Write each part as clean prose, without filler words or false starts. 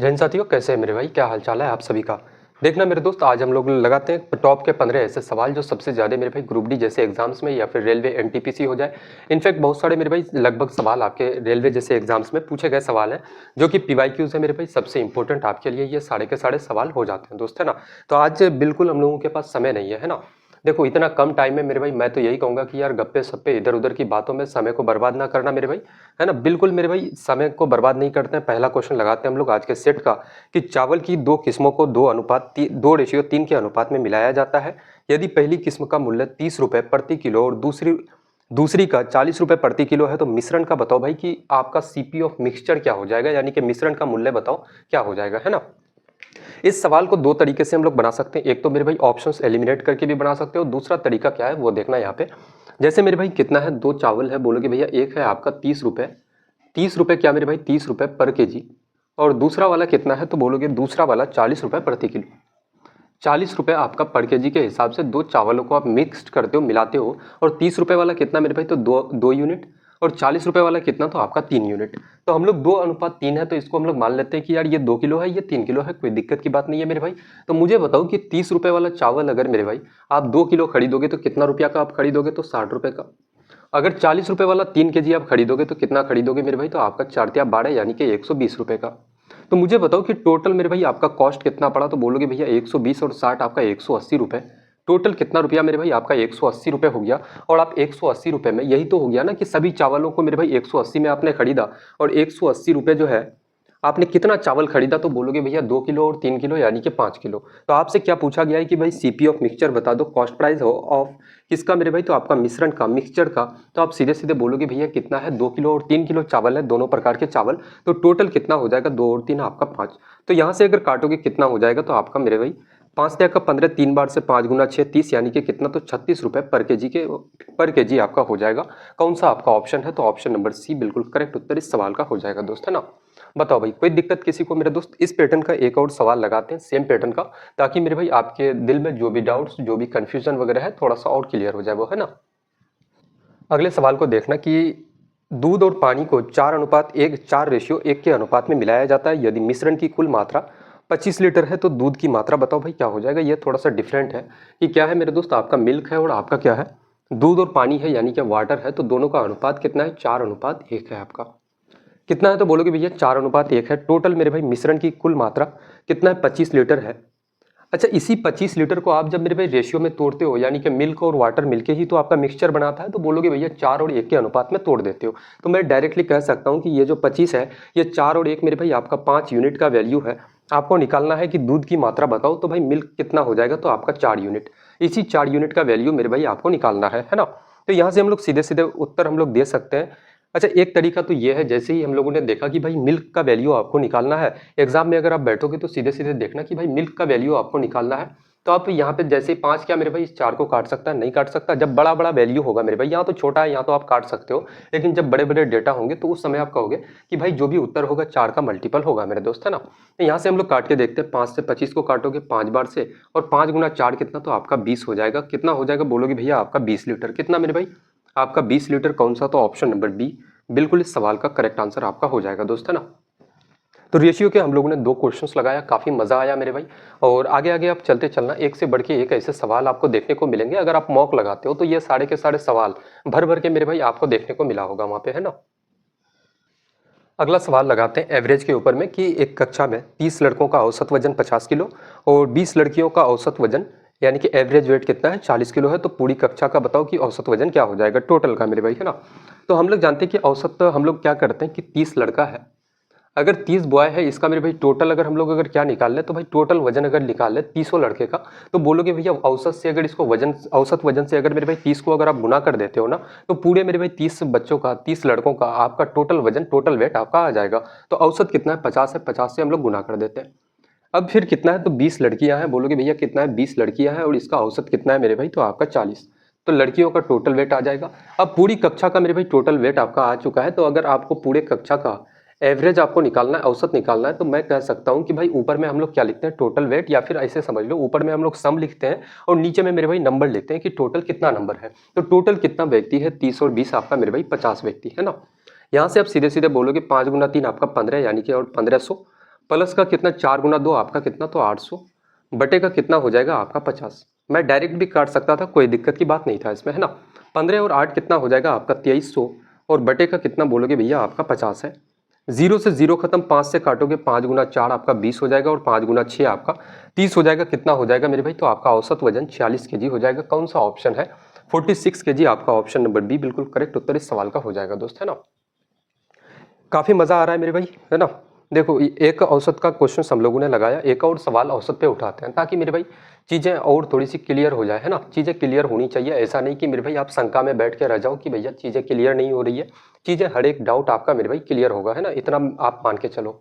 जय हिंद साथियों, कैसे हैं मेरे भाई? क्या हाल चाल है आप सभी का? देखना मेरे दोस्त, आज हम लोग लगाते हैं टॉप के 15 ऐसे सवाल जो सबसे ज़्यादा मेरे भाई ग्रुप डी जैसे एग्जाम्स में या फिर रेलवे एनटीपीसी हो जाए। इनफैक्ट बहुत सारे मेरे भाई लगभग सवाल आपके रेलवे जैसे एग्जाम्स में पूछे गए सवाल हैं जो कि पीवाईक्यूज है मेरे भाई, सबसे इंपॉर्टेंट आपके लिए ये सारे के सारे सवाल हो जाते हैं दोस्त, है ना। तो आज बिल्कुल हम लोगों के पास समय नहीं है ना। देखो इतना कम टाइम में मेरे भाई, मैं तो यही कहूंगा कि यार गप्पे सप्पे इधर उधर की बातों में समय को बर्बाद ना करना मेरे भाई, है ना। बिल्कुल मेरे भाई समय को बर्बाद नहीं करते हैं। पहला क्वेश्चन लगाते हैं हम लोग आज के सेट का कि चावल की दो किस्मों को 2:3 के अनुपात में मिलाया जाता है। यदि पहली किस्म का मूल्य 30 रुपए प्रति किलो और दूसरी का 40 रुपए प्रति किलो है तो मिश्रण का बताओ भाई कि आपका सीपी ऑफ मिक्सचर क्या हो जाएगा, यानी कि मिश्रण का मूल्य बताओ क्या हो जाएगा, है ना। इस सवाल को दो तरीके से हम लोग बना सकते हैं। एक तो मेरे भाई ऑप्शंस एलिमिनेट करके भी बना सकते हो, दूसरा तरीका क्या है वो देखना यहाँ पे। जैसे मेरे भाई कितना है, दो चावल है, बोलोगे भैया एक है आपका 30 रुपए, 30 रुपए क्या मेरे भाई 30 रुपए पर केजी, और दूसरा वाला कितना है तो बोलोगे दूसरा वाला 40 रुपए प्रति किलो। 40 रुपए आपका पर केजी के हिसाब से दो चावलों को आप मिक्स करते हो, मिलाते हो। और 30 रुपए वाला कितना मेरे भाई तो दो यूनिट, और 40 रुपए वाला कितना तो आपका 3 यूनिट। तो हम लोग 2:3 है तो इसको हम लोग मान लेते हैं कि यार ये 2 किलो है, ये 3 किलो है, कोई दिक्कत की बात नहीं है मेरे भाई। तो मुझे बताओ कि 30 रुपए वाला चावल अगर मेरे भाई आप 2 किलो खरीदोगे तो कितना रुपया का आप खरीदोगे, तो 60 रुपए का। अगर 40 रुपए वाला 3 केजी आप खरीदोगे तो कितना खरीदोगे मेरे भाई, तो आपका 4×12 यानी कि 120 रुपए का। तो मुझे बताओ कि टोटल मेरे भाई आपका कॉस्ट कितना पड़ा, तो बोलोगे भैया 120 और 60 आपका 180 रुपए। टोटल कितना रुपया मेरे भाई आपका 180 रुपए हो गया। और आप 180 रुपए में, यही तो हो गया ना कि सभी चावलों को मेरे भाई 180 में आपने खरीदा, और 180 रुपए जो है आपने कितना चावल खरीदा, तो बोलोगे भैया 2 किलो और 3 किलो यानी कि 5 किलो। तो आपसे क्या पूछा गया है कि भाई सीपी ऑफ मिक्सचर बता दो, कॉस्ट प्राइस हो ऑफ किसका मेरे भाई, तो आपका मिश्रण का, मिक्सचर का। तो आप सीधे सीधे बोलोगे भैया कितना है, 2 किलो और 3 किलो चावल है, दोनों प्रकार के चावल। तो टोटल कितना हो जाएगा, 2 और 3 आपका 5। तो यहाँ से अगर काटोगे कितना हो जाएगा, तो आपका मेरे भाई 5×15 3 बार से 5×6 30 यानी कि कितना तो 36 रुपए पर केजी आपका हो जाएगा। कौन सा आपका ऑप्शन है, तो ऑप्शन नंबर सी बिल्कुल करेक्ट उत्तर इस सवाल का हो जाएगा दोस्त, है ना। बताओ भाई कोई दिक्कत किसी को मेरे दोस्त? इस पैटर्न का एक और सवाल लगाते हैं सेम पैटर्न का, ताकि मेरे भाई आपके दिल में जो भी डाउट्स, जो भी कंफ्यूजन वगैरह है थोड़ा सा और क्लियर हो जाए वो, है ना। अगले सवाल को देखना कि दूध और पानी को 4:1 के अनुपात में मिलाया जाता है। यदि मिश्रण की कुल मात्रा 25 लीटर है तो दूध की मात्रा बताओ भाई क्या हो जाएगा। ये थोड़ा सा डिफरेंट है कि क्या है मेरे दोस्त, आपका मिल्क है और आपका क्या है, दूध और पानी है यानी कि वाटर है। तो दोनों का अनुपात कितना है, 4:1 है आपका। कितना है तो बोलोगे भैया 4:1 है। टोटल मेरे भाई मिश्रण की कुल मात्रा कितना है, 25 लीटर है। अच्छा, इसी 25 लीटर को आप जब मेरे भाई रेशियो में तोड़ते हो, यानी कि मिल्क और वाटर मिलके ही तो आपका मिक्सचर बनाता है, तो बोलोगे भैया 4:1 के अनुपात में तोड़ देते हो। तो मैं डायरेक्टली कह सकता हूँ कि ये जो 25 है, ये 4:1 मेरे भाई आपका 5 यूनिट का वैल्यू है। आपको निकालना है कि दूध की मात्रा बताओ, तो भाई मिल्क कितना हो जाएगा, तो आपका 4 यूनिट। इसी 4 यूनिट का वैल्यू मेरे भाई आपको निकालना है ना। तो यहाँ से हम लोग सीधे सीधे उत्तर हम लोग दे सकते हैं। अच्छा, एक तरीका तो ये है, जैसे ही हम लोगों ने देखा कि भाई मिल्क का वैल्यू आपको निकालना है, एग्जाम में अगर आप बैठोगे तो सीधे सीधे देखना कि भाई मिल्क का वैल्यू आपको निकालना है। तो आप यहाँ पे जैसे 5 क्या मेरे भाई इस 4 को काट सकता है, नहीं काट सकता। जब बड़ा बड़ा वैल्यू होगा मेरे भाई, यहाँ तो छोटा है यहाँ तो आप काट सकते हो, लेकिन जब बड़े बड़े डेटा होंगे तो उस समय आप कहोगे कि भाई जो भी उत्तर होगा 4 का मल्टीपल होगा मेरे दोस्त, है ना। तो यहाँ से हम लोग काट के देखते हैं, 5 से 25 को काटोगे 5 बार से, और 5×4 कितना, तो आपका 20 हो जाएगा। कितना हो जाएगा बोलोगे भैया आपका 20 लीटर। कितना मेरे भाई आपका 20 लीटर। कौन सा, तो ऑप्शन नंबर बी बिल्कुल इस सवाल का करेक्ट आंसर आपका हो जाएगा दोस्त, है ना। तो रेशियो के हम लोगों ने 2 क्वेश्चंस लगाया, काफी मजा आया मेरे भाई। और आगे आगे आप चलते चलना, एक से बढ़ के एक ऐसे सवाल आपको देखने को मिलेंगे। अगर आप मॉक लगाते हो तो ये सारे के सारे सवाल भर भर के मेरे भाई आपको देखने को मिला होगा वहां पे, है ना। अगला सवाल लगाते हैं एवरेज के ऊपर में कि एक कक्षा में 30 लड़कों का औसत वजन 50 किलो और 20 लड़कियों का औसत वजन यानी कि एवरेज वेट कितना है, 40 किलो है। तो पूरी कक्षा का बताओ कि औसत वजन क्या हो जाएगा टोटल का मेरे भाई, है ना। तो हम लोग जानते हैं कि औसत हम लोग क्या करते हैं कि 30 लड़का है, अगर 30 बॉय है, इसका मेरे भाई टोटल अगर हम लोग अगर क्या निकाल ले, तो भाई टोटल वजन अगर निकाल ले 30 लड़के का, तो बोलोगे भैया औसत से अगर इसको वजन, औसत वजन से अगर मेरे भाई 30 को अगर आप गुना कर देते हो ना, तो पूरे मेरे भाई 30 बच्चों का, 30 लड़कों का आपका टोटल वजन, टोटल वेट आपका आ जाएगा। तो औसत कितना है, 50 है, 50 से हम लोग गुना कर देते हैं। अब फिर कितना है, तो 20 लड़कियां हैं, बोलोगे भैया कितना है, 20 लड़कियां हैं और इसका औसत कितना है मेरे भाई, तो आपका 40। तो लड़कियों का टोटल वेट आ जाएगा। अब पूरी कक्षा का मेरे भाई टोटल वेट आपका आ चुका है। तो अगर आपको पूरे कक्षा का एवरेज आपको निकालना है, औसत निकालना है, तो मैं कह सकता हूं कि भाई ऊपर में हम लोग क्या लिखते हैं, टोटल वेट, या फिर ऐसे समझ लो ऊपर में हम लोग सम लिखते हैं और नीचे में मेरे भाई नंबर लिखते हैं कि टोटल कितना नंबर है। तो टोटल कितना व्यक्ति है, 30 और 20 आपका मेरे भाई 50 व्यक्ति, है ना। यहाँ से आप सीधे सीधे बोलोगे 5×3 आपका 15 यानी कि और 1500, प्लस का कितना 4 गुना 2 आपका कितना, तो 800 बटे का कितना हो जाएगा आपका 50। मैं डायरेक्ट भी काट सकता था, कोई दिक्कत की बात नहीं था इसमें, है ना। 15 और 8 कितना हो जाएगा आपका 2300 और बटे का कितना बोलोगे भैया आपका 50 है। 0 से 0 खत्म, 5 से काटोगे 5 गुना 4 आपका 20 हो जाएगा और 5 गुना 6 आपका 30 हो जाएगा। कितना हो जाएगा मेरे भाई, तो आपका औसत वजन 46 केजी हो जाएगा। कौन सा ऑप्शन है, 46 केजी। आपका ऑप्शन नंबर बी बिल्कुल करेक्ट उत्तर इस सवाल का हो जाएगा दोस्त, है ना। काफी मजा आ रहा है मेरे भाई, है ना। देखो एक औसत का क्वेश्चन हम लोगों ने लगाया, एक और सवाल औसत पे उठाते हैं ताकि मेरे भाई चीजें और थोड़ी सी क्लियर हो जाए, है ना। चीजें क्लियर होनी चाहिए, ऐसा नहीं कि मेरे भाई आप शंका में बैठ के रह जाओ कि भैया चीजें क्लियर नहीं हो रही है। चीजें हर एक डाउट आपका मेरे भाई क्लियर होगा, है ना, इतना आप मान के चलो।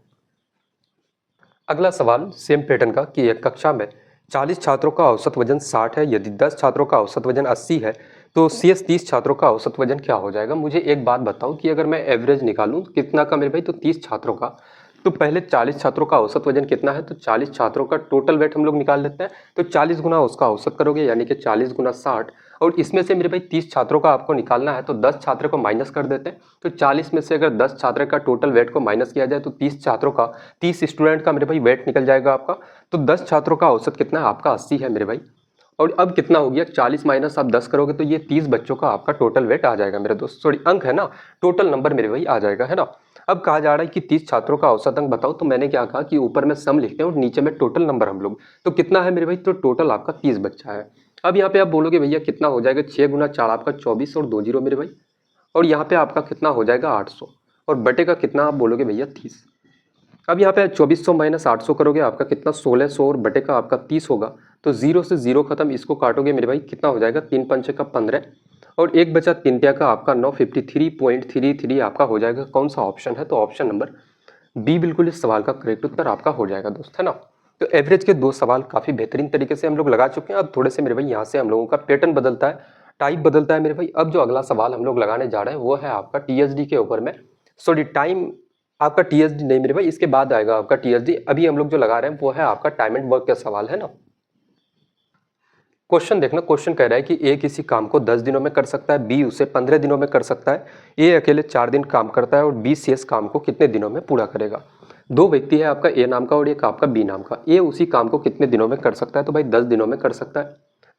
अगला सवाल सेम पैटर्न का कि एक कक्षा में 40 छात्रों का औसत वजन 60 है, यदि 10 छात्रों का औसत वजन 80 है तो शेष 30 छात्रों का औसत वजन क्या हो जाएगा। मुझे एक बात बताओ कि अगर मैं एवरेज निकालूं कितना का मेरे भाई, तो 30 छात्रों का, तो पहले 40 छात्रों का औसत वजन कितना है, तो 40 छात्रों का टोटल वेट हम लोग निकाल लेते हैं। तो 40 गुना उसका औसत करोगे यानी कि 40 गुना 60, और इसमें से मेरे भाई 30 छात्रों का आपको निकालना है तो 10 छात्र को माइनस कर देते हैं। तो 40 में से अगर 10 छात्र का टोटल वेट को माइनस किया जाए तो 30 छात्रों का, 30 स्टूडेंट का मेरे भाई वेट निकल जाएगा आपका। तो 10 छात्रों का औसत कितना है आपका 80 है मेरे भाई। और अब कितना हो गया, 40 माइनस आप 10 करोगे तो ये 30 बच्चों का आपका टोटल वेट आ जाएगा मेरे दोस्त, सॉरी अंक है ना, टोटल नंबर मेरे भाई आ जाएगा, है ना। अब कहा जा रहा है कि 30 छात्रों का औसत अंक बताओ, तो मैंने क्या कहा कि ऊपर में सम लिखते हैं और नीचे में टोटल नंबर हम लोग। तो कितना है मेरे भाई, तो टोटल आपका 30 बच्चा है। अब यहाँ पे आप बोलोगे भैया कितना हो जाएगा, 6 गुना 4 आपका 24 और 2 जीरो मेरे भाई, और यहाँ पे आपका कितना हो जाएगा 800 और बटे का कितना आप बोलोगे भैया 30। अब यहाँ पे 2400 माइनस 800 करोगे आपका कितना 1600 और बटे का आपका 30 होगा। तो 0 से 0 खत्म, इसको काटोगे मेरे भाई कितना हो जाएगा, 3 पंचे का 15 और एक बचा 3 का आपका 953.33 आपका हो जाएगा। कौन सा ऑप्शन है, तो ऑप्शन नंबर बी बिल्कुल इस सवाल का करेक्ट उत्तर आपका हो जाएगा दोस्त, है ना। तो एवरेज के 2 सवाल काफी बेहतरीन तरीके से हम लोग लगा चुके हैं। अब थोड़े से मेरे भाई यहाँ से हम लोगों का पैटर्न बदलता है, टाइप बदलता है मेरे भाई। अब जो अगला सवाल हम लोग लगाने जा रहे हैं वो है आपका टीएसडी के ऊपर में, सॉरी टाइम आपका टीएसडी नहीं मेरे भाई, इसके बाद आएगा आपका टीएसडी। अभी हम लोग जो लगा रहे हैं वो है आपका टाइम एंड वर्क का सवाल, है ना। क्वेश्चन देखना, क्वेश्चन कह रहा है कि ए किसी काम को 10 दिनों में कर सकता है, बी उसे 15 दिनों में कर सकता है, ए अकेले 4 दिन काम करता है और बी शेष काम को कितने दिनों में पूरा करेगा। दो व्यक्ति है आपका ए नाम का और एक आपका बी नाम का। ए उसी काम को कितने दिनों में कर सकता है, तो भाई 10 दिनों में कर सकता है,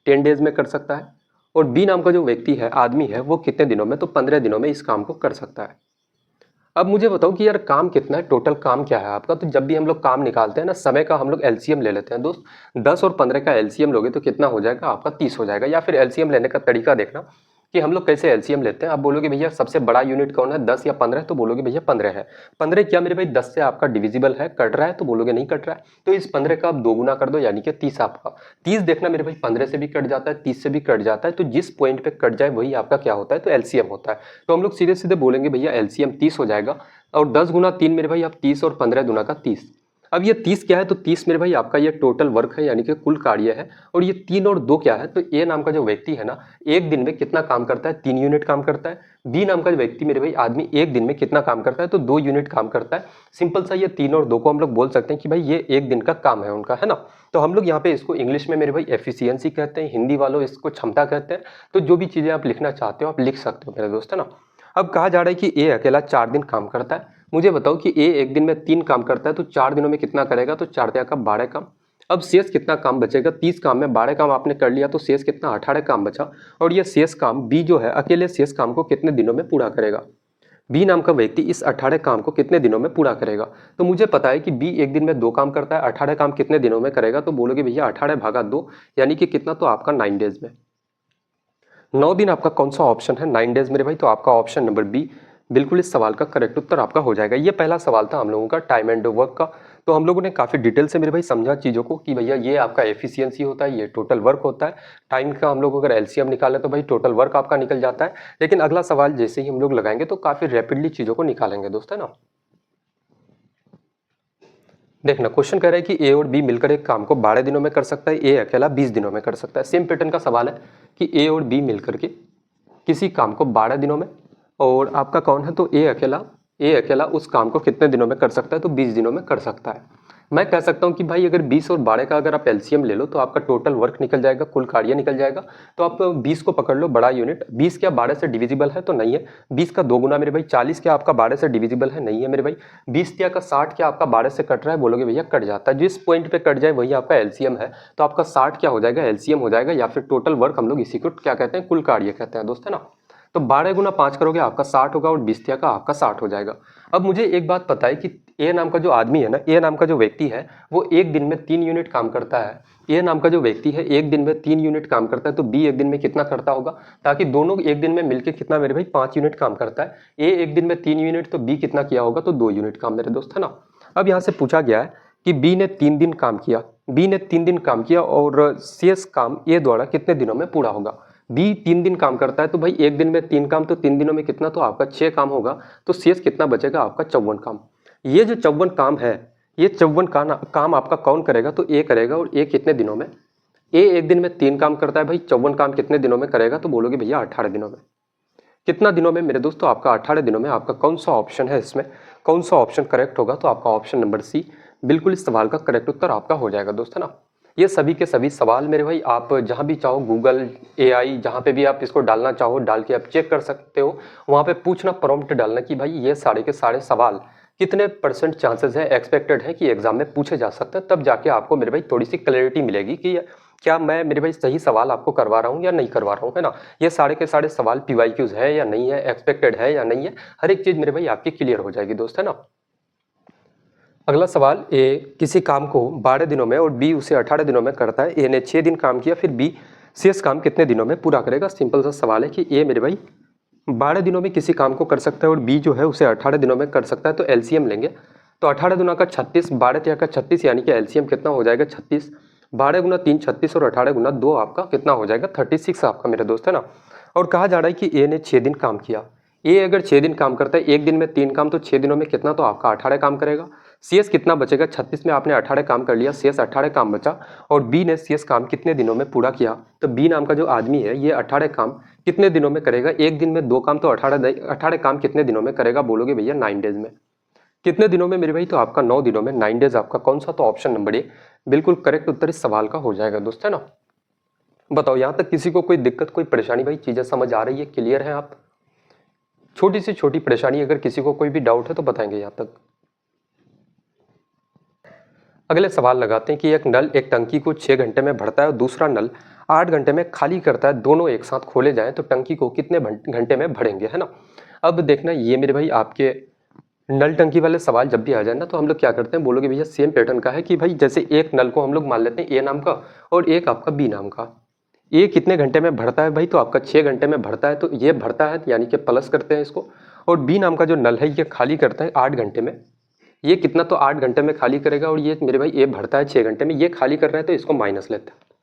10 डेज में कर सकता है। और बी नाम का जो व्यक्ति है, आदमी है, वो कितने दिनों में, तो 15 दिनों में इस काम को कर सकता है। अब मुझे बताओ कि यार काम कितना है, टोटल काम क्या है आपका। तो जब भी हम लोग काम निकालते हैं ना, समय का हम लोग एलसीएम ले लेते हैं दोस्त। 10 और 15 का एलसीएम लोगे तो कितना हो जाएगा आपका 30 हो जाएगा। या फिर एलसीएम लेने का तरीका देखना कि हम लोग कैसे एलसीएम लेते हैं। आप बोलोगे भैया सबसे बड़ा यूनिट कौन है, 10 या 15, तो बोलोगे भैया 15 है। 15 क्या मेरे भाई 10 से आपका डिविजिबल है, कट रहा है, तो बोलोगे नहीं कट रहा है। तो इस 15 का आप 2 गुना कर दो यानी कि 30 आपका। 30 देखना मेरे भाई 15 से भी कट जाता है, 30 से भी कट जाता है, तो जिस पॉइंट पे कट जाए वही आपका क्या होता है, तो एलसीएम होता है। तो हम लोग सीधे सीधे बोलेंगे भैया एलसीएम 30 हो जाएगा। और 10 गुना 3 मेरे भाई आप 30 और 15 दुना का 30। अब ये 30 क्या है, तो 30 मेरे भाई आपका ये टोटल वर्क है यानी कि कुल कार्य है। और ये 3 और 2 क्या है, तो ए नाम का जो व्यक्ति है ना, एक दिन में कितना काम करता है, 3 यूनिट काम करता है। बी नाम का जो व्यक्ति मेरे भाई आदमी एक दिन में कितना काम करता है, तो 2 यूनिट काम करता है। सिंपल सा ये 3 और 2 को हम लोग बोल सकते हैं कि भाई ये एक दिन का काम है उनका, है ना। तो हम लोग यहाँ पे इसको इंग्लिश में मेरे भाई एफिशिएंसी कहते हैं, हिंदी वालों इसको क्षमता कहते हैं। तो जो भी चीजें आप लिखना चाहते हो आप लिख सकते हो मेरे दोस्त, है ना। अब कहा जा रहा है कि ए अकेला 4 दिन काम करता है। मुझे बताओ कि ए एक दिन में 3 काम करता है तो 4 दिनों में कितना करेगा, तो 4 का 12 काम। अब शेष कितना काम बचेगा, 30 काम में 12 काम आपने कर लिया तो शेष कितना 18 काम बचा। और ये शेष काम बी जो है अकेले शेष काम को कितने दिनों में पूरा करेगा। बी नाम का व्यक्ति इस 18 काम को कितने दिनों में पूरा करेगा। तो मुझे पता है कि बी एक दिन में 2 काम करता है, 18 काम कितने दिनों में करेगा, तो बोलोगे भैया 18 भागा 2 यानी कि कितना, तो आपका 9 डेज में। 9 दिन आपका कौन सा ऑप्शन है, 9 डेज मेरे भाई, तो आपका ऑप्शन नंबर बी बिल्कुल इस सवाल का करेक्ट उत्तर आपका हो जाएगा। ये पहला सवाल था हम लोगों का टाइम एंड वर्क का। तो हम लोगों ने काफ़ी डिटेल से मेरे भाई समझा चीज़ों को कि भैया ये आपका एफिशिएंसी होता है, ये टोटल वर्क होता है। टाइम का हम लोग अगर एलसीएम निकालें तो भाई टोटल वर्क आपका निकल जाता है। लेकिन अगला सवाल जैसे ही हम लोग लगाएंगे तो काफ़ी रैपिडली चीज़ों को निकालेंगे दोस्त, है ना। देखना क्वेश्चन कह रहा है कि ए और बी मिलकर एक काम को 12 दिनों में कर सकता है, ए अकेला 20 दिनों में कर सकता है। सेम पैटर्न का सवाल है कि ए और बी मिलकर के किसी काम को 12 दिनों में, और आपका कौन है, तो ए अकेला उस काम को कितने दिनों में कर सकता है, तो 20 दिनों में कर सकता है। मैं कह सकता हूँ कि भाई अगर 20 और 12 का अगर आप एलसीएम ले लो तो आपका टोटल वर्क निकल जाएगा, कुल कार्य निकल जाएगा। तो आप 20 को पकड़ लो बड़ा यूनिट, 20 क्या 12 से डिविजिबल है तो नहीं है, 20 का 2 गुना मेरे भाई, 40 क्या आपका 12 से डिविजिबल है, नहीं है मेरे भाई, 20 क्या का 60 क्या आपका 12 से कट रहा है, बोलोगे भैया कट जाता है, जिस पॉइंट पे कट जाए वही आपका एलसीएम है। तो आपका 60 क्या हो जाएगा, एलसीएम हो जाएगा, या फिर टोटल वर्क हम लोग इसी को क्या कहते हैं, कुल कार्य कहते हैं दोस्त, है ना। तो 12 गुना 5 करोगे आपका 60 होगा, और 20 का आपका 60 हो जाएगा। अब मुझे एक बात पता है कि ए नाम का जो आदमी है ना, ए नाम का जो व्यक्ति है, वो एक दिन में 3 यूनिट काम करता है। ए नाम का जो व्यक्ति है एक दिन में 3 यूनिट काम करता है, तो बी एक दिन में कितना करता होगा, ताकि दोनों एक दिन में मिलकर कितना मेरे भाई 5 यूनिट काम करता है। ए एक दिन में 3 यूनिट, तो बी कितना किया होगा, तो 2 यूनिट काम मेरे दोस्त, है ना। अब यहाँ से पूछा गया है कि बी ने 3 दिन काम किया, बी ने 3 दिन काम किया और शेष काम ए द्वारा कितने दिनों में पूरा होगा। बी 3 दिन काम करता है, तो भाई एक दिन में 3 काम, तो 3 दिनों में कितना, तो आपका 6 काम होगा, तो शेष कितना बचेगा आपका 54 काम। ये जो 54 काम है, ये 54 काम आपका कौन करेगा, तो ए करेगा, और ए कितने दिनों में, ए एक दिन में 3 काम करता है, भाई 54 काम कितने दिनों में करेगा, तो बोलोगे भैया 18 दिनों में। कितना दिनों में मेरे दोस्तों, आपका 18 दिनों में। आपका कौन सा ऑप्शन है इसमें, कौन सा ऑप्शन करेक्ट होगा, तो आपका ऑप्शन नंबर सी बिल्कुल इस सवाल का करेक्ट उत्तर आपका हो जाएगा दोस्त, है ना। ये सभी के सभी सवाल मेरे भाई आप जहां भी चाहो गूगल, एआई, जहां पे भी आप इसको डालना चाहो डाल के आप चेक कर सकते हो। वहां पे पूछना, प्रॉम्प्ट डालना कि भाई ये सारे के सारे सवाल कितने % चांसेस है, एक्सपेक्टेड है कि एग्जाम में पूछे जा सकते हैं, तब जाके आपको मेरे भाई थोड़ी सी क्लैरिटी मिलेगी कि क्या मैं मेरे भाई सही सवाल आपको करवा रहा हूँ या नहीं करवा रहा हूँ, है ना। ये सारे के सारे सवाल PYQs है या नहीं है, एक्सपेक्टेड है या नहीं है, हर एक चीज मेरे भाई आपकी क्लियर हो जाएगी दोस्त, है ना। अगला सवाल, ए किसी काम को 12 दिनों में और बी उसे 18 दिनों में करता है। ए ने 6 दिन काम किया, फिर बी शेष काम कितने दिनों में पूरा करेगा। सिंपल सा सवाल है कि ए मेरे भाई 12 दिनों में किसी काम को कर सकता है और बी जो है उसे 18 दिनों में कर सकता है। तो एलसीएम लेंगे, तो 18 दुना का 36, 12 का 36, यानी कि एलसीएम कितना हो जाएगा 36। 12 गुना 3 36 और 18 गुना 2 आपका कितना हो जाएगा 36 आपका मेरे दोस्त, है ना। और कहा जा रहा है कि ए ने 6 दिन काम किया। ए अगर 6 दिन काम करता है, एक दिन में 3 काम, तो 6 दिनों में कितना, तो आपका 18 काम करेगा। शेष कितना बचेगा, 36 में आपने 18 काम कर लिया, शेष 18 काम बचा। और बी ने शेष काम कितने दिनों में पूरा किया, तो बी नाम का जो आदमी है ये 18 काम कितने दिनों में करेगा। एक दिन में 2 काम, तो 18 काम कितने दिनों में करेगा, बोलोगे भैया 9 डेज में। कितने दिनों में मेरे भाई, तो आपका 9 दिनों में, 9 डेज आपका कौन सा, तो ऑप्शन नंबर ए बिल्कुल करेक्ट उत्तर इस सवाल का हो जाएगा दोस्त, है ना। बताओ यहाँ तक किसी को कोई दिक्कत, कोई परेशानी, भाई चीजें समझ आ रही है, क्लियर है आप। छोटी से छोटी परेशानी अगर किसी को कोई भी डाउट है तो बताएंगे यहाँ तक। अगले सवाल लगाते हैं कि एक नल एक टंकी को 6 घंटे में भरता है और दूसरा नल 8 घंटे में खाली करता है, दोनों एक साथ खोले जाएं तो टंकी को कितने घंटे में भरेंगे, है ना। अब देखना, ये मेरे भाई आपके नल टंकी वाले सवाल जब भी आ जाए ना, तो हम लोग क्या करते हैं, बोलोगे भैया सेम पैटर्न का है कि भाई जैसे एक नल को हम लोग मान लेते हैं ए नाम का और एक आपका बी नाम का। ए कितने घंटे में भरता है भाई, तो आपका 6 घंटे में भरता है, तो ये भरता है यानी कि प्लस करते हैं इसको। और बी नाम का जो नल है ये खाली करता है 8 घंटे में, ये कितना, तो 8 घंटे में खाली करेगा। और ये मेरे भाई ए भरता है 6 घंटे में, ये खाली कर रहा है, तो इसको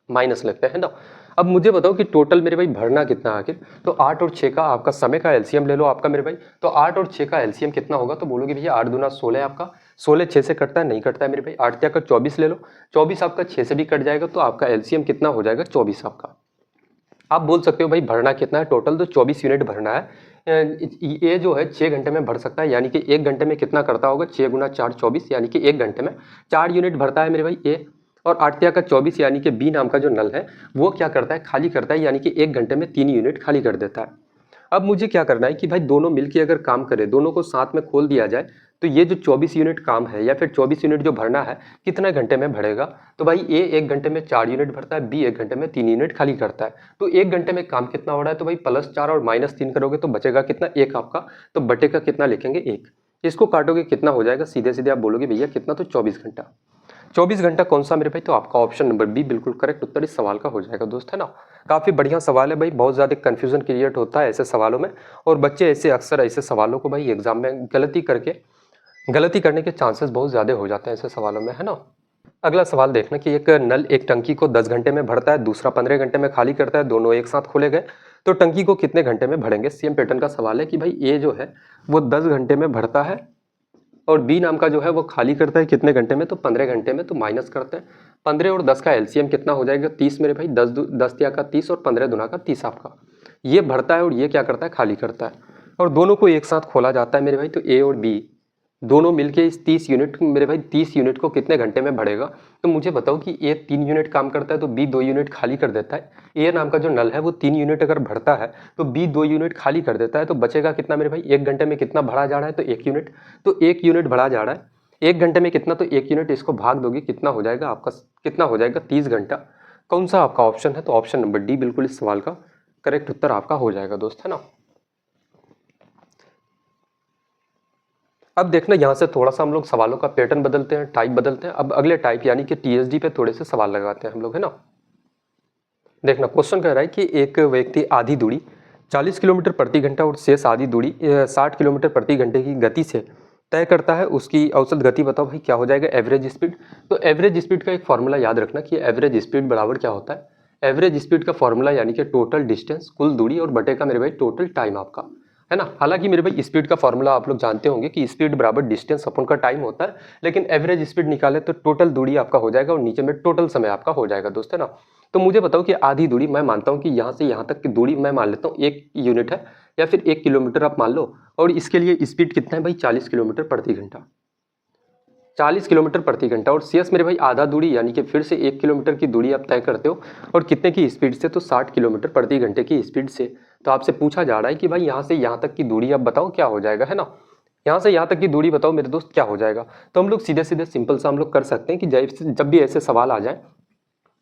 माइनस लेते हैं ना। अब मुझे बताओ कि टोटल मेरे भाई भरना कितना है आखिर, तो 8 और 6 का आपका समय का एलसीएम ले लो आपका मेरे भाई। तो 8 और 6 का एलसीएम कितना होगा, तो बोलोगे भैया 8 दूना 16 आपका, 16 6 से कटता है, नहीं कटता है मेरे भाई। 8 का 24 ले लो, 24 आपका 6 से भी कट जाएगा, तो आपका एलसीएम कितना हो जाएगा 24 आपका। आप बोल सकते हो भाई भरना कितना है टोटल, तो 24 यूनिट भरना है। ये जो है 6 घंटे में भर सकता है, यानी कि 1 घंटे में कितना करता होगा, 6 गुना 4 24, यानी कि 1 घंटे में 4 यूनिट भरता है मेरे भाई ए। और 8 का 24 यानी कि बी नाम का जो नल है वो क्या करता है, खाली करता है, यानी कि 1 घंटे में 3 यूनिट खाली कर देता है। अब मुझे क्या करना है कि भाई दोनों मिलके अगर काम करें, दोनों को साथ में खोल दिया जाए, तो ये जो 24 यूनिट काम है या फिर 24 यूनिट जो भरना है कितना घंटे में भरेगा, तो भाई ए 1 घंटे में 4 यूनिट भरता है, बी 1 घंटे में 3 यूनिट खाली करता है। तो 1 घंटे में काम कितना हो रहा है, तो भाई +4 और -3 करोगे तो बचेगा कितना, 1 आपका। तो बटे का कितना लिखेंगे 1, इसको काटोगे कितना हो जाएगा, सीधे सीधे आप बोलोगे भैया कितना, तो 24 घंटा। 24 घंटा कौन सा मेरे भाई, तो आपका ऑप्शन नंबर बी बिल्कुल करेक्ट उत्तर इस सवाल का हो जाएगा दोस्त, है ना। काफी बढ़िया सवाल है भाई, बहुत ज्यादा कंफ्यूजन क्रिएट होता है ऐसे सवालों में, और बच्चे ऐसे अक्सर ऐसे सवालों को भाई एग्जाम में गलती करने के चांसेस बहुत ज्यादा हो जाते हैं ऐसे सवालों में, है ना। अगला सवाल देखना कि एक नल एक टंकी को 10 घंटे में भरता है, दूसरा 15 घंटे में खाली करता है, दोनों एक साथ खोले गए तो टंकी को कितने घंटे में भरेंगे। सेम पैटर्न का सवाल है कि भाई ए जो है वो 10 घंटे में भरता है और बी नाम का जो है वो खाली करता है कितने घंटे में, तो 15 घंटे में। तो माइनस करते हैं, 15 और 10 का एलसीएम कितना हो जाएगा 30 मेरे भाई, 10 तिया का 30 और 15 दुना का 30 आपका। ये भरता है और ये क्या करता है, खाली करता है, और दोनों को एक साथ खोला जाता है मेरे भाई। तो ए और बी दोनों मिलके इस 30 यूनिट मेरे भाई 30 यूनिट को कितने घंटे में बढ़ेगा। तो मुझे बताओ कि ए 3 यूनिट काम करता है तो बी 2 यूनिट खाली कर देता है। ए नाम का जो नल है वो 3 यूनिट अगर बढ़ता है तो बी 2 यूनिट खाली कर देता है, तो बचेगा कितना मेरे भाई, 1 घंटे में कितना बढ़ा जा रहा है, तो 1 यूनिट। तो 1 यूनिट बढ़ा जा रहा है 1 घंटे में कितना, तो 1 यूनिट, इसको भाग दोगे कितना हो जाएगा आपका, कितना हो जाएगा 30 घंटा। कौन सा आपका ऑप्शन है, तो ऑप्शन नंबर डी बिल्कुल इस सवाल का करेक्ट उत्तर आपका हो जाएगा दोस्त, है ना। अब देखना यहाँ से थोड़ा सा हम लोग सवालों का पैटर्न बदलते हैं, टाइप बदलते हैं। अब अगले टाइप यानी कि टीएसडी पे थोड़े से सवाल लगाते हैं हम लोग, है ना। देखना क्वेश्चन कह रहा है कि एक व्यक्ति आधी दूरी 40 किलोमीटर प्रति घंटा और शेष आधी दूरी 60 किलोमीटर प्रति घंटे की गति से तय करता है, उसकी औसत गति बताओ भाई क्या हो जाएगा, एवरेज स्पीड। तो एवरेज स्पीड का एक फॉर्मूला याद रखना कि एवरेज स्पीड बराबर क्या होता है, एवरेज स्पीड का फॉर्मूला यानी कि टोटल डिस्टेंस, कुल दूरी, और बटे का मेरे भाई टोटल टाइम आपका, है ना। हालांकि मेरे भाई स्पीड का फॉर्मूला आप लोग जानते होंगे कि स्पीड बराबर डिस्टेंस अपन का टाइम होता है, लेकिन एवरेज स्पीड निकाले तो टोटल दूरी आपका हो जाएगा और नीचे में टोटल समय आपका हो जाएगा दोस्त, है ना। तो मुझे बताओ कि आधी दूरी, मैं मानता हूँ कि यहाँ से यहाँ तक की दूरी मैं मान लेता हूँ 1 यूनिट है या फिर 1 किलोमीटर आप मान लो, और इसके लिए स्पीड कितना है भाई 40 किलोमीटर प्रति घंटा, 40 किलोमीटर प्रति घंटा। और शेष मेरे भाई आधा दूरी यानी कि फिर से 1 किलोमीटर की दूरी आप तय करते हो, और कितने की स्पीड से, तो 60 किलोमीटर प्रति घंटे की स्पीड से। तो आपसे पूछा जा रहा है कि भाई यहाँ से यहाँ तक की दूरी आप बताओ क्या हो जाएगा, है ना। यहाँ से यहाँ तक की दूरी बताओ मेरे दोस्त क्या हो जाएगा। तो हम लोग सीधे सीधे सिंपल सा हम लोग कर सकते हैं कि जब भी ऐसे सवाल आ जाए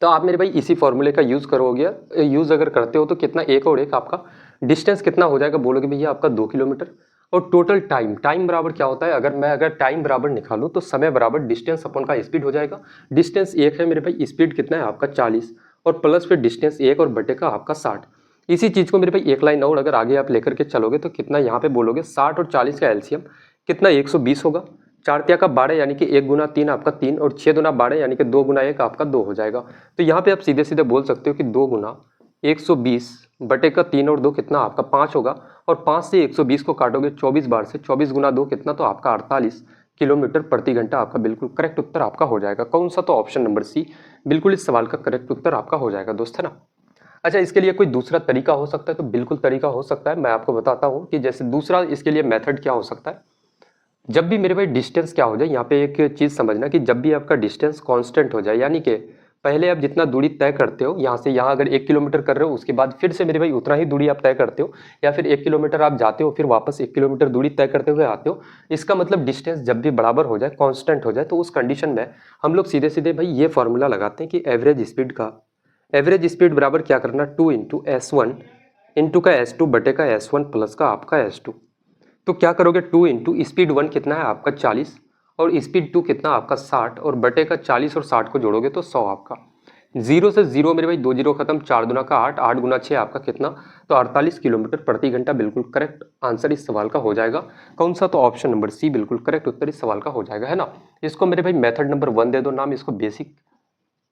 तो आप मेरे भाई इसी फॉर्मूले का यूज करोगे, यूज अगर करते हो तो कितना, एक और एक आपका डिस्टेंस कितना हो जाएगा, बोलोगे भैया आपका 2 किलोमीटर, और टोटल टाइम, टाइम बराबर क्या होता है, अगर टाइम बराबर निकालूं तो समय बराबर डिस्टेंस अपन का स्पीड हो जाएगा। डिस्टेंस 1 है मेरे भाई, स्पीड कितना है आपका 40, और प्लस फिर डिस्टेंस 1 और बटे का आपका 60। इसी चीज को मेरे भाई एक लाइन और अगर आगे आप लेकर के चलोगे तो कितना यहाँ पे बोलोगे, 60 और 40 का एलसीएम कितना 120 होगा, 4 तिया का 12 यानी कि 1 गुना 3 आपका 3, और 6 दुना 12 यानी कि 2 गुना 1 आपका 2 हो जाएगा। तो यहाँ पे आप सीधे सीधे बोल सकते हो कि 2 गुना 120 बटे का 3 और 2 कितना आपका 5 होगा, और 5 से 120 को काटोगे 24 बार से, 24 गुना 2 कितना, तो आपका 48 किलोमीटर प्रति घंटा आपका बिल्कुल करेक्ट उत्तर आपका हो जाएगा। कौन सा, तो ऑप्शन नंबर सी बिल्कुल इस सवाल का करेक्ट उत्तर आपका हो जाएगा दोस्त, है ना। अच्छा, इसके लिए कोई दूसरा तरीका हो सकता है, तो बिल्कुल तरीका हो सकता है, मैं आपको बताता हूँ कि जैसे दूसरा इसके लिए मेथड क्या हो सकता है। जब भी मेरे भाई डिस्टेंस क्या हो जाए, यहाँ पे एक चीज़ समझना कि जब भी आपका डिस्टेंस कांस्टेंट हो जाए, यानी कि पहले आप जितना दूरी तय करते हो यहाँ से यहाँ, अगर 1 किलोमीटर कर रहे हो उसके बाद फिर से मेरे भाई उतना ही दूरी आप तय करते हो, या फिर 1 किलोमीटर आप जाते हो फिर वापस 1 किलोमीटर दूरी तय करते हुए आते हो, इसका मतलब डिस्टेंस जब भी बराबर हो जाए, कांस्टेंट हो जाए, तो उस कंडीशन में हम लोग सीधे सीधे भाई ये फॉर्मूला लगाते हैं कि एवरेज स्पीड बराबर क्या करना, 2 इंटू S1 इंटू का S2 बटे का S1 प्लस का आपका S2। तो क्या करोगे, 2 इंटू स्पीड 1 कितना है आपका 40, और स्पीड 2 कितना आपका 60, और बटे का 40 और 60 को जोड़ोगे तो 100 आपका। 0 से 0 मेरे भाई 2 जीरो खत्म, 4 दुना का 8, 8 गुना 6 आपका कितना, तो 48 किलोमीटर प्रति घंटा बिल्कुल करेक्ट आंसर इस सवाल का हो जाएगा। कौन सा, तो ऑप्शन नंबर सी बिल्कुल करेक्ट उत्तर इस सवाल का हो जाएगा, है ना। इसको मेरे भाई मेथड नंबर 1 दे दो नाम, इसको बेसिक,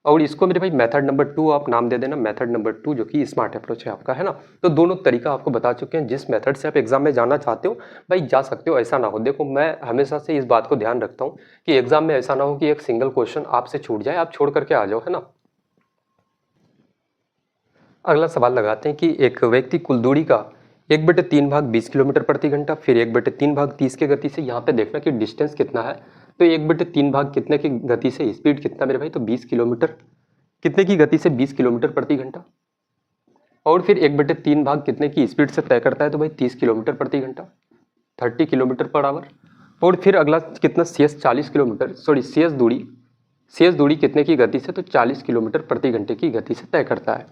और इसको मेरे भाई मेथड नंबर 2 आप नाम दे देना, मेथड नंबर 2 जो कि स्मार्ट अप्रोच है आपका, है ना। तो दोनों तरीका आपको बता चुके हैं, जिस मेथड से आप एग्जाम में जाना चाहते हो भाई जा सकते हो, ऐसा ना हो। देखो मैं हमेशा से इस बात को ध्यान रखता हूँ कि एग्जाम में ऐसा ना हो कि एक सिंगल क्वेश्चन आपसे छूट जाए, आप छोड़ करके आ जाओ, है ना। अगला सवाल लगाते हैं कि एक व्यक्ति कुल दूरी का 1/3 भाग 20 किलोमीटर प्रति घंटा, फिर 1/3 भाग 30 के गति से, यहाँ पे देखना कि डिस्टेंस कितना है, तो 1/3 भाग कितने की गति से, स्पीड कितना मेरे भाई, तो 20 किलोमीटर, कितने की गति से, 20 किलोमीटर प्रति घंटा, और फिर 1/3 भाग कितने की स्पीड से तय करता है, तो भाई 30 किलोमीटर प्रति घंटा, 30 किलोमीटर पर आवर। और फिर अगला कितना, शेष 40 किलोमीटर, सॉरी शेष दूरी कितने की गति से, तो 40 किलोमीटर प्रति घंटे की गति से तय करता है।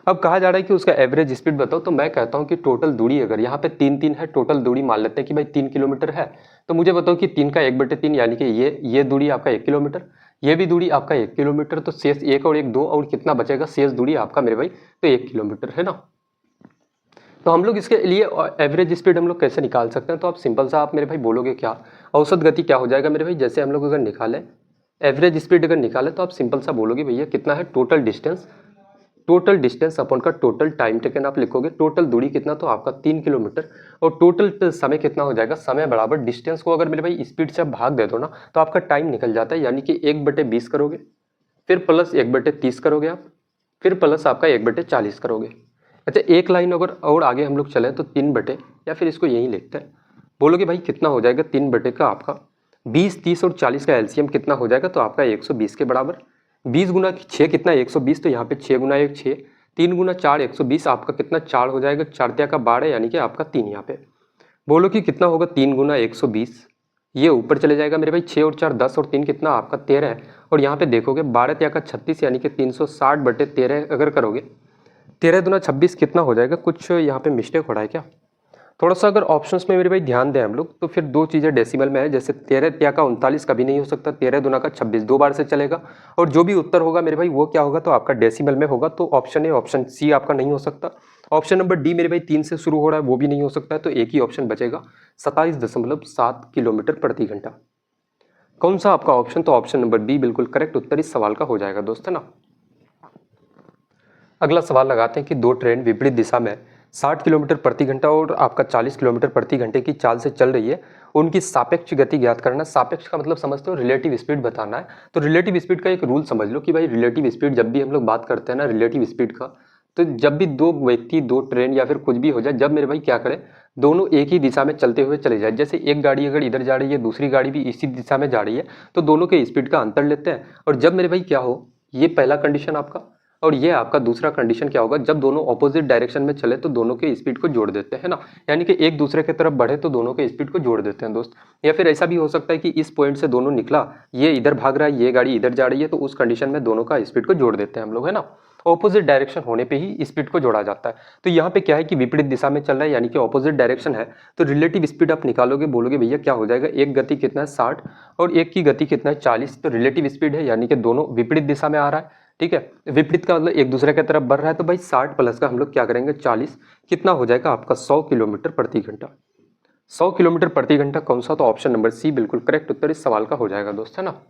अब कहा जा रहा है कि उसका एवरेज स्पीड बताओ, तो मैं कहता हूं कि टोटल दूरी, अगर यहाँ पे 3 है, टोटल दूरी मान लेते हैं कि भाई 3 किलोमीटर है, तो मुझे बताओ कि 3 का 1/3 यानी कि ये दूरी आपका 1 किलोमीटर, ये भी दूरी आपका 1 किलोमीटर, तो शेष 1 और 1 2, और कितना बचेगा, शेष दूरी आपका मेरे भाई तो 1 किलोमीटर, है ना। तो हम लोग इसके लिए एवरेज स्पीड हम लोग कैसे निकाल सकते हैं, तो आप सिंपल सा आप मेरे भाई बोलोगे क्या, औसत गति क्या हो जाएगा मेरे भाई, जैसे हम लोग अगर निकालें एवरेज स्पीड अगर निकालें तो आप सिंपल सा बोलोगे भैया कितना है, टोटल डिस्टेंस अपॉन का टोटल टाइम टेकन आप लिखोगे, टोटल दूरी कितना, तो आपका 3 किलोमीटर, और टोटल समय कितना हो जाएगा, समय बराबर डिस्टेंस को अगर मेरे भाई स्पीड से आप भाग दे दो ना, तो आपका टाइम निकल जाता है, यानी कि 1/20 करोगे, फिर प्लस 1/30 करोगे आप, फिर प्लस आपका 1/40 करोगे। अच्छा, एक लाइन अगर और आगे हम लोग चले तो 3 बटे, या फिर इसको यहीं लिखते हैं, बोलोगे भाई कितना हो जाएगा, 3 बटे का आपका 20, 30 और 40 का एलसीएम कितना हो जाएगा, तो आपका 120 के बराबर। 20 गुना 6 कितना है 120, तो यहाँ पे 6 गुना 1 6, 3 गुना 4 120, आपका कितना 4 हो जाएगा, 4 तिया का 12 यानी कि आपका 3 यहाँ पे। बोलो कि कितना होगा 3 गुना 120, ये ऊपर चले जाएगा मेरे भाई, 6 और 4 10 और 3 कितना आपका 13 है। और यहाँ पे देखोगे 12 तिया का 36 यानी कि 360/13 अगर करोगे, 13 दूना 26 कितना हो जाएगा, कुछ यहाँ पे मिस्टेक हो रहा है क्या। थोड़ा सा अगर ऑप्शंस में मेरे भाई ध्यान दें हम लोग, तो फिर दो चीज़ें डेसिमल में है, जैसे 13 तिया का 39 कभी नहीं हो सकता, 13 दूना का 26 दो बार से चलेगा। और जो भी उत्तर होगा मेरे भाई वो क्या होगा, तो आपका डेसिमल में होगा। तो ऑप्शन ए, ऑप्शन सी आपका नहीं हो सकता। ऑप्शन नंबर डी मेरे भाई 3 से शुरू हो रहा है, वो भी नहीं हो सकता है। तो एक ही ऑप्शन बचेगा 27.7 किलोमीटर प्रति घंटा। कौन सा आपका ऑप्शन, तो ऑप्शन नंबर बी बिल्कुल करेक्ट उत्तर इस सवाल का हो जाएगा दोस्त, है ना। अगला सवाल लगाते हैं कि दो ट्रेन विपरीत दिशा में 60 किलोमीटर प्रति घंटा और आपका 40 किलोमीटर प्रति घंटे की चाल से चल रही है, उनकी सापेक्ष गति ज्ञात करना। सापेक्ष का मतलब समझते हो, रिलेटिव स्पीड बताना है। तो रिलेटिव स्पीड का एक रूल समझ लो कि भाई रिलेटिव स्पीड जब भी हम लोग बात करते हैं ना रिलेटिव स्पीड का, तो जब भी दो व्यक्ति, दो ट्रेन या फिर कुछ भी हो जाए, जब मेरे भाई क्या करें, दोनों एक ही दिशा में चलते हुए चले जाए। जैसे एक गाड़ी अगर इधर जा रही है, दूसरी गाड़ी भी इसी दिशा में जा रही है, तो दोनों के स्पीड का अंतर लेते हैं। और जब मेरे भाई क्या हो, ये पहला कंडीशन आपका, और ये आपका दूसरा कंडीशन क्या होगा, जब दोनों ऑपोजिट डायरेक्शन में चले तो दोनों के स्पीड को जोड़ देते हैं ना, यानी कि एक दूसरे की तरफ बढ़े तो दोनों के स्पीड को जोड़ देते हैं दोस्त। या फिर ऐसा भी हो सकता है कि इस पॉइंट से दोनों निकला, ये इधर भाग रहा है, ये गाड़ी इधर जा रही है, तो उस कंडीशन में दोनों का स्पीड को जोड़ देते हैं हम लोग, है ना। ऑपोजिट डायरेक्शन होने पे ही स्पीड को जोड़ा जाता है। तो यहाँ पे क्या है कि विपरीत दिशा में चल रहा है, यानी कि ऑपोजिट डायरेक्शन है, तो रिलेटिव स्पीड आप निकालोगे, बोलोगे भैया क्या हो जाएगा, एक गति कितना है 60 और एक की गति कितना है 40, तो रिलेटिव स्पीड है, यानी कि दोनों विपरीत दिशा में आ रहा है। ठीक है, विपरीत का मतलब एक दूसरे की तरफ बढ़ रहा है, तो भाई 60 प्लस का हम लोग क्या करेंगे 40, कितना हो जाएगा आपका 100 किलोमीटर प्रति घंटा। 100 किलोमीटर प्रति घंटा कौन सा, तो ऑप्शन नंबर सी बिल्कुल करेक्ट उत्तर इस सवाल का हो जाएगा दोस्त, है ना।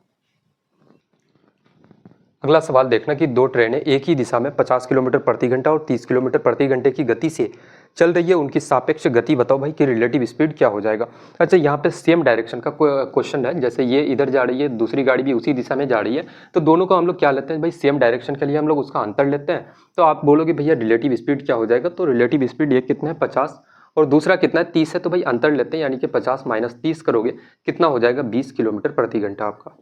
अगला सवाल देखना कि दो ट्रेनें एक ही दिशा में 50 किलोमीटर प्रति घंटा और 30 किलोमीटर प्रति घंटे की गति से चल रही है, उनकी सापेक्ष गति बताओ भाई कि रिलेटिव स्पीड क्या हो जाएगा। अच्छा, यहाँ पे सेम डायरेक्शन का क्वेश्चन है, जैसे ये इधर जा रही है, दूसरी गाड़ी भी उसी दिशा में जा रही है, तो दोनों को हम लोग क्या लेते हैं भाई, सेम डायरेक्शन के लिए हम लोग उसका अंतर लेते हैं। तो आप बोलोगे भैया रिलेटिव स्पीड क्या हो जाएगा, तो रिलेटिव स्पीड एक कितना है 50 और दूसरा कितना है 30 है, तो भाई अंतर लेते हैं, यानी कि 50 माइनस 30 करोगे कितना हो जाएगा 20 किलोमीटर प्रति घंटा आपका।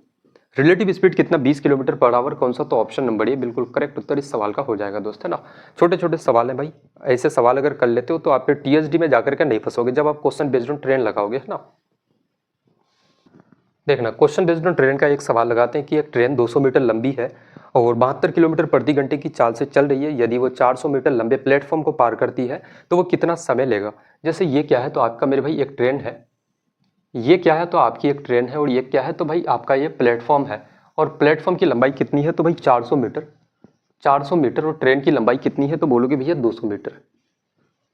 रिलेटिव स्पीड कितना 20 किलोमीटर पर आवर कौन सा, तो ऑप्शन नंबर ए बिल्कुल करेक्ट उत्तर इस सवाल का हो जाएगा दोस्त, है ना। छोटे छोटे सवाल हैं भाई, ऐसे सवाल अगर कर लेते हो तो आप टीएसडी में जाकर के नहीं फंसोगे जब आप क्वेश्चन बेस्ड ऑन ट्रेन लगाओगे, है ना। देखना, क्वेश्चन बेस्ड ऑन ट्रेन का एक सवाल लगाते हैं कि एक ट्रेन 200 मीटर लंबी है और 72 किलोमीटर प्रति घंटे की चाल से चल रही है, यदि वो 400 मीटर लंबे प्लेटफॉर्म को पार करती है तो वो कितना समय लेगा। जैसे ये क्या है, तो आपका मेरे भाई एक ट्रेन है, ये क्या है, तो आपकी एक ट्रेन है, और ये क्या है, तो भाई आपका ये प्लेटफॉर्म है, और प्लेटफॉर्म की लंबाई कितनी है, तो भाई 400 मीटर। 400 मीटर और ट्रेन की लंबाई कितनी है, तो बोलोगे भैया 200 मीटर।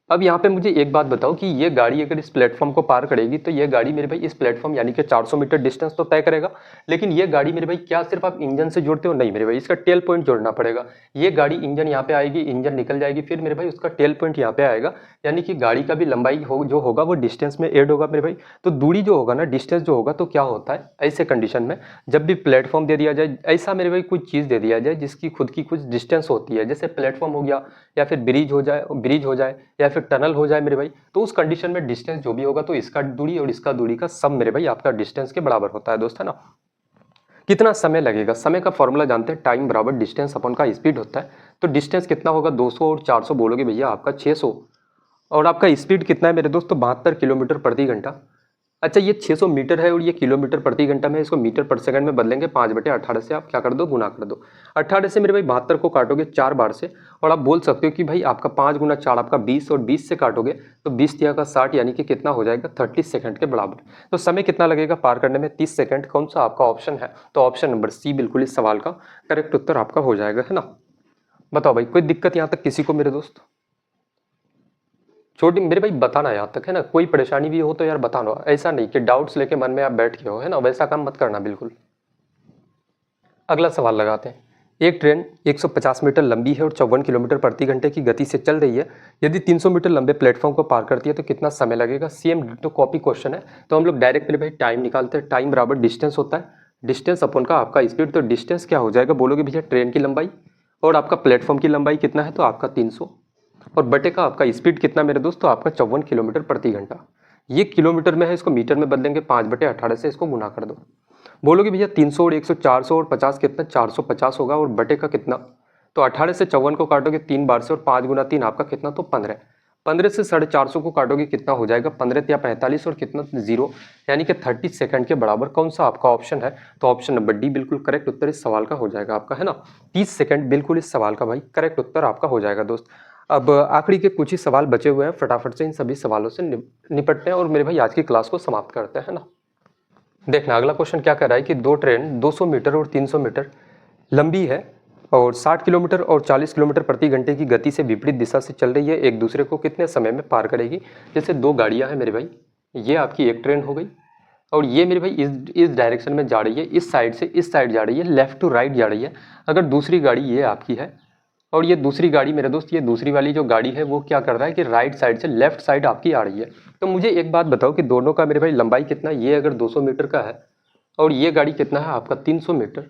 अब यहाँ पे मुझे एक बात बताओ कि ये गाड़ी अगर इस प्लेटफॉर्म को पार करेगी तो ये गाड़ी मेरे भाई इस प्लेटफॉर्म यानी कि 400 मीटर डिस्टेंस तो तय करेगा, लेकिन ये गाड़ी मेरे भाई क्या सिर्फ आप इंजन से जोड़ते हो, नहीं मेरे भाई, इसका टेल पॉइंट जोड़ना पड़ेगा। ये गाड़ी इंजन यहाँ पे आएगी, इंजन निकल जाएगी, फिर मेरे भाई उसका टेल पॉइंट यहाँ पे आएगा, यानी कि गाड़ी का भी लंबाई जो होगा वो डिस्टेंस में एड होगा मेरे भाई। तो दूरी जो होगा ना, डिस्टेंस जो होगा, तो क्या होता है ऐसे कंडीशन में जब भी प्लेटफॉर्म दे दिया जाए, ऐसा मेरे भाई कुछ चीज़ दे दिया जाए जिसकी खुद की कुछ डिस्टेंस होती है, जैसे प्लेटफॉर्म हो गया या फिर ब्रिज हो जाए या फिर टनल हो जाए मेरे भाई, तो उस कंडीशन में डिस्टेंस जो भी होगा तो इसका दूरी और इसका दूरी का सम मेरे भाई आपका डिस्टेंस के बराबर होता है दोस्त, है ना। कितना समय लगेगा, समय का फॉर्मूला जानते हैं, टाइम बराबर डिस्टेंस अपन का स्पीड होता है। तो डिस्टेंस कितना होगा 200 और 400 बोलोगे भैया आपका 600, और आपका स्पीड कितना है मेरे दोस्त, तो 72 किलोमीटर प्रति घंटा। अच्छा, ये 600 मीटर है और ये किलोमीटर प्रति घंटा में, इसको मीटर पर सेकंड में बदलेंगे, 5/18 से आप क्या कर दो, गुना कर दो। 18 से मेरे भाई 72 को काटोगे 4 बार से, और आप बोल सकते हो कि भाई आपका 5 गुना 4 आपका 20, और 20 से काटोगे तो 20 तिया का 60, यानी कि कितना हो जाएगा 30 सेकंड के बराबर। तो समय कितना लगेगा पार करने में, 30 सेकंड। कौन सा आपका ऑप्शन है, तो ऑप्शन नंबर सी बिल्कुल इस सवाल का करेक्ट उत्तर आपका हो जाएगा, है ना। बताओ भाई, कोई दिक्कत यहाँ तक किसी को मेरे दोस्त, छोटी मेरे भाई बताना यहाँ तक, है ना। कोई परेशानी भी हो तो यार बताना, ऐसा नहीं कि डाउट्स लेके मन में आप बैठ के हो, है ना, वैसा काम मत करना बिल्कुल। अगला सवाल लगाते हैं, एक ट्रेन 150 मीटर लंबी है और 54 किलोमीटर प्रति घंटे की गति से चल रही है, यदि 300 मीटर लंबे प्लेटफॉर्म को पार करती है तो कितना समय लगेगा। सेम तो कॉपी क्वेश्चन है, तो हम लोग डायरेक्ट मेरे भाई टाइम निकालते हैं, टाइम बराबर डिस्टेंस होता है, डिस्टेंस अपन का आपका स्पीड, तो डिस्टेंस क्या हो जाएगा, बोलोगे भैया ट्रेन की लंबाई और आपका प्लेटफॉर्म की लंबाई कितना है, तो आपका 300, और बटे का आपका स्पीड कितना मेरे दोस्तों, आपका 54 किलोमीटर प्रति घंटा। ये किलोमीटर में है, इसको मीटर में बदलेंगे, 5/18 से इसको गुना कर दो। बोलोगे भैया 300 और 100 400 और 50 कितना, 450 होगा, और बटे का कितना, तो 18 से 54 को काटोगे 3 बार से, और 5 गुना 3 आपका कितना, तो 15। 15 से 450 को काटोगे कितना हो जाएगा, 15 या 45 और कितना 0, यानी कि 30 सेकंड के बराबर। कौन सा आपका ऑप्शन है, तो ऑप्शन नंबर डी बिल्कुल करेक्ट उत्तर इस सवाल का हो जाएगा आपका, है ना। 30 सेकंड बिल्कुल इस सवाल का भाई करेक्ट उत्तर आपका हो जाएगा दोस्त। अब आखिरी के कुछ ही सवाल बचे हुए हैं, फटाफट से इन सभी सवालों से निपटते हैं और मेरे भाई आज की क्लास को समाप्त करते हैं ना। देखना अगला क्वेश्चन क्या कर रहा है कि दो ट्रेन 200 मीटर और 300 मीटर लंबी है और 60 किलोमीटर और 40 किलोमीटर प्रति घंटे की गति से विपरीत दिशा से चल रही है, एक दूसरे को कितने समय में पार करेगी। जैसे दो गाड़ियां हैं मेरे भाई, ये आपकी एक ट्रेन हो गई और ये मेरे भाई इस डायरेक्शन में जा रही है, इस साइड से इस साइड जा रही है, लेफ्ट टू राइट जा रही है। अगर दूसरी गाड़ी ये आपकी है और ये दूसरी गाड़ी मेरे दोस्त, ये दूसरी वाली जो गाड़ी है वो क्या कर रहा है कि राइट साइड से लेफ्ट साइड आपकी आ रही है। तो मुझे एक बात बताओ कि दोनों का मेरे भाई लंबाई कितना, ये अगर 200 मीटर का है और ये गाड़ी कितना है आपका 300 मीटर,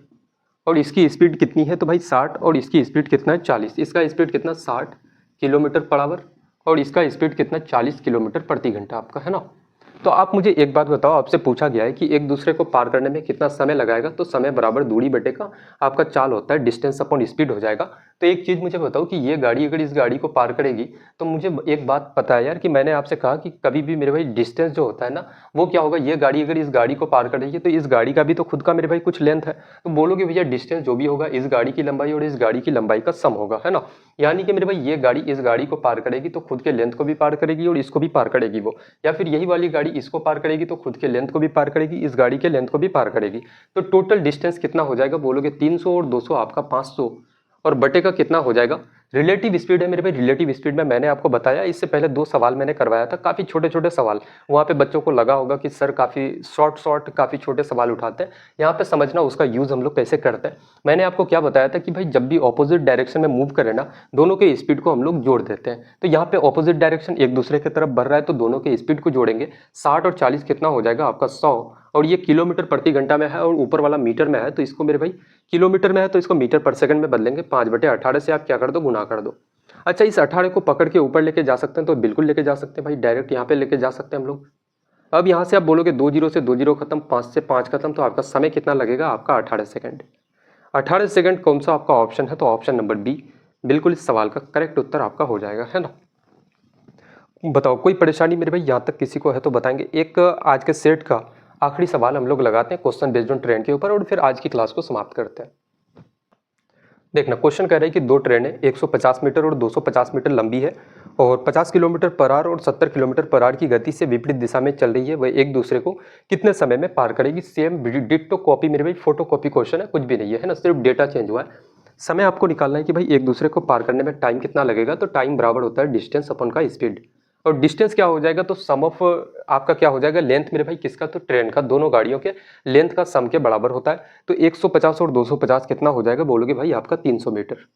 और इसकी स्पीड कितनी है तो भाई 60, और इसकी स्पीड कितना है 40, इसका स्पीड कितना 60 किलोमीटर पर आवर और इसका स्पीड कितना 40 किलोमीटर प्रति घंटा आपका, है ना। तो आप मुझे एक बात बताओ, आपसे पूछा गया है कि एक दूसरे को पार करने में कितना समय लगाएगा, तो समय बराबर दूरी बटे का आपका चाल होता है, डिस्टेंस अपॉन स्पीड हो जाएगा। तो एक चीज़ मुझे बताओ कि ये गाड़ी अगर इस गाड़ी को पार करेगी, तो मुझे एक बात पता है यार कि मैंने आपसे कहा कि कभी भी मेरे भाई डिस्टेंस जो होता है ना वो क्या होगा, ये गाड़ी अगर इस गाड़ी को पार करेगी तो इस गाड़ी का भी तो खुद का मेरे भाई कुछ लेंथ है, तो बोलोगे भैया डिस्टेंस जो भी होगा इस गाड़ी की लंबाई और इस गाड़ी की लंबाई का सम होगा, है ना। यानी कि मेरे भाई ये गाड़ी इस गाड़ी को पार करेगी तो खुद के लेंथ को भी पार करेगी और इसको भी पार करेगी वो, या फिर यही वाली गाड़ी इसको पार करेगी तो खुद के लेंथ को भी पार करेगी, इस गाड़ी के लेंथ को भी पार करेगी। तो टोटल डिस्टेंस कितना हो जाएगा, बोलोगे 300 और 200 आपका 500, और बटे का कितना हो जाएगा। रिलेटिव स्पीड है मेरे भाई, रिलेटिव स्पीड में मैंने आपको बताया, इससे पहले 2 सवाल मैंने करवाया था, काफ़ी छोटे छोटे सवाल, वहाँ पे बच्चों को लगा होगा कि सर काफ़ी शॉर्ट काफ़ी छोटे सवाल उठाते हैं, यहाँ पे समझना उसका यूज़ हम लोग कैसे करते हैं। मैंने आपको क्या बताया था कि भाई जब भी ऑपोजिट डायरेक्शन में मूव करें ना, दोनों के स्पीड को हम लोग जोड़ देते हैं। तो यहाँ पे ऑपोजिट डायरेक्शन एक दूसरे की तरफ बढ़ रहा है तो दोनों के स्पीड को जोड़ेंगे, 60 और 40 कितना हो जाएगा आपका 100, और ये किलोमीटर प्रति घंटा में है और ऊपर वाला मीटर में है, तो इसको मेरे भाई किलोमीटर में है तो इसको मीटर पर सेकंड में बदलेंगे, 5/18 से आप क्या कर दो, गुना कर दो। अच्छा, इस 18 को पकड़ के ऊपर लेके जा सकते हैं तो बिल्कुल लेके जा सकते हैं भाई, डायरेक्ट यहाँ पे लेके जा सकते हैं हम लोग। अब यहाँ से आप बोलोगे 2 जीरो से 2 जीरो खत्म, 5 से 5 खत्म, तो आपका समय कितना लगेगा आपका 18 सेकंड। 18 सेकंड कौन सा आपका ऑप्शन है, तो ऑप्शन नंबर बी बिल्कुल इस सवाल का करेक्ट उत्तर आपका हो जाएगा, है ना। बताओ कोई परेशानी मेरे भाई यहाँ तक किसी को है तो बताएंगे। एक आज के सेट का आखिरी सवाल हम लोग लगाते हैं क्वेश्चन बेस्ड ऑन ट्रेन के ऊपर और फिर आज की क्लास को समाप्त करते हैं। देखना क्वेश्चन कह रहा है कि दो ट्रेनें 150 मीटर और 250 मीटर लंबी है और 50 किलोमीटर पर आवर और 70 किलोमीटर पर आवर की गति से विपरीत दिशा में चल रही है, वह एक दूसरे को कितने समय में पार करेगी। सेम डिट्टो कॉपी मेरे भाई, फोटो कॉपी क्वेश्चन है, कुछ भी नहीं है ना, सिर्फ डेटा चेंज हुआ है। समय आपको निकालना है कि भाई एक दूसरे को पार करने में टाइम कितना लगेगा, तो टाइम बराबर होता है डिस्टेंस अपन का स्पीड, और डिस्टेंस क्या हो जाएगा तो सम ऑफ आपका क्या हो जाएगा, लेंथ मेरे भाई किसका, तो ट्रेन का, दोनों गाड़ियों के लेंथ का सम के बराबर होता है। तो 150 और 250 कितना हो जाएगा, बोलोगे भाई आपका 300 मीटर।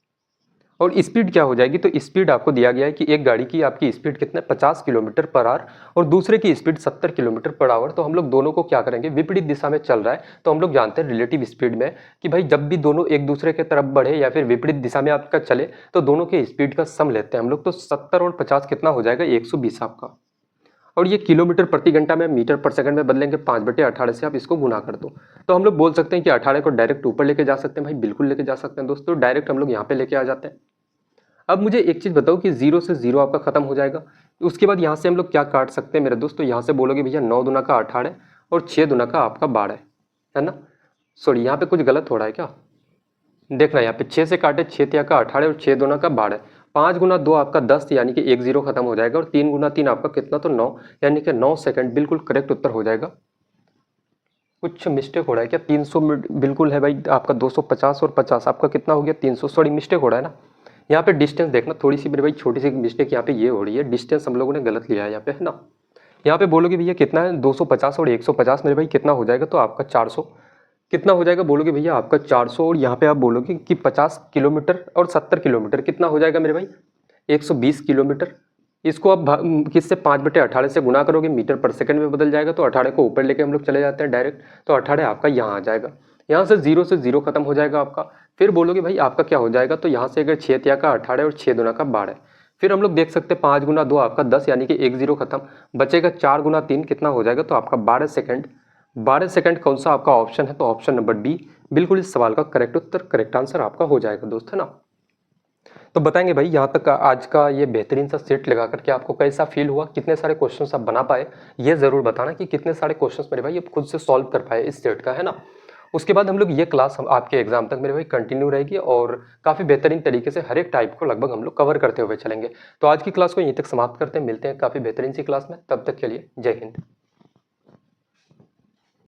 और स्पीड क्या हो जाएगी, तो स्पीड आपको दिया गया है कि एक गाड़ी की आपकी स्पीड कितना है 50 किलोमीटर पर आवर और दूसरे की स्पीड 70 किलोमीटर पर आवर। तो हम लोग दोनों को क्या करेंगे, विपरीत दिशा में चल रहा है तो हम लोग जानते हैं रिलेटिव स्पीड में कि भाई जब भी दोनों एक दूसरे के तरफ बढ़े या फिर विपरीत दिशा में आपका चले तो दोनों के स्पीड का सम लेते हैं हम लोग। तो 70 और 50 कितना हो जाएगा, 120 आपका, और ये किलोमीटर प्रति घंटा में मीटर पर सेकंड में बदलेंगे, 5/18 से आप इसको गुना कर दो। तो हम लोग बोल सकते हैं कि 18 को डायरेक्ट ऊपर लेके जा सकते हैं भाई, बिल्कुल लेके जा सकते हैं दोस्तों, डायरेक्ट हम लोग यहाँ पे लेके आ जाते हैं। अब मुझे एक चीज़ बताओ कि 0 से 0 आपका खत्म हो जाएगा, उसके बाद यहाँ से हम लोग क्या काट सकते हैं मेरे दोस्तों, यहाँ से बोलोगे भैया 9 दूना का 18 और 6 दूना का आपका 12 है ना। सॉरी यहाँ पे कुछ गलत हो रहा है क्या, देखना यहाँ पे 6 से काटे 6 तिया का 18 और 6 दूना का 12, 5 गुना 2 आपका 10 यानी कि 1 0 खत्म हो जाएगा, और 3 गुना 3 आपका कितना, तो 9 यानी कि 9 सेकंड बिल्कुल करेक्ट उत्तर हो जाएगा। कुछ मिस्टेक हो रहा है क्या, 300 बिल्कुल है भाई आपका, 250 और 50 आपका कितना हो गया 300, सॉरी मिस्टेक हो रहा है ना। यहाँ पे डिस्टेंस देखना, थोड़ी सी मेरे भाई छोटी सी मिस्टेक यहाँ पे ये हो रही है, डिस्टेंस हम लोगों ने गलत लिया है यहाँ पे, है ना। यहाँ पे बोलोगे भैया कितना है 250 और 150 मेरे भाई कितना हो जाएगा, तो आपका 400 कितना हो जाएगा, बोलोगे भैया आपका 400, और यहाँ पे आप बोलोगे कि 50 किलोमीटर और 70 किलोमीटर कितना हो जाएगा मेरे भाई 120 किलोमीटर। इसको आप किससे 5/18 से गुना करोगे, मीटर पर सेकंड में बदल जाएगा, तो 18 को ऊपर लेके हम लोग चले जाते हैं डायरेक्ट, तो 18 आपका यहाँ आ जाएगा। यहाँ से 0 खत्म हो जाएगा आपका। फिर बोलोगे भाई आपका क्या हो जाएगा, तो यहाँ से अगर 6 तिया का 18 और 6 दूना का 12, फिर हम लोग देख सकते हैं 5 गुना 2 आपका 10 यानी कि 1 जीरो खत्म, बचेगा 4 गुना 3 कितना हो जाएगा, तो आपका 12 सेकंड। 12 सेकंड कौन सा आपका ऑप्शन है, तो ऑप्शन नंबर बी बिल्कुल इस सवाल का करेक्ट उत्तर, करेक्ट आंसर आपका हो जाएगा दोस्त, है ना। तो बताएंगे भाई यहाँ तक आज का ये बेहतरीन सा सेट लगा करके आपको कैसा फील हुआ, कितने सारे क्वेश्चंस आप बना पाए, ये जरूर बताना कि कितने सारे क्वेश्चंस मेरे भाई आप खुद से सॉल्व कर पाए इस सेट का, है ना। उसके बाद हम लोग ये क्लास हम आपके एग्जाम तक मेरे भाई कंटिन्यू रहेगी और काफ़ी बेहतरीन तरीके से हर एक टाइप को लगभग हम लोग कवर करते हुए चलेंगे। तो आज की क्लास को यहीं तक समाप्त करते हैं, मिलते हैं काफ़ी बेहतरीन सी क्लास में, तब तक के लिए जय हिंद।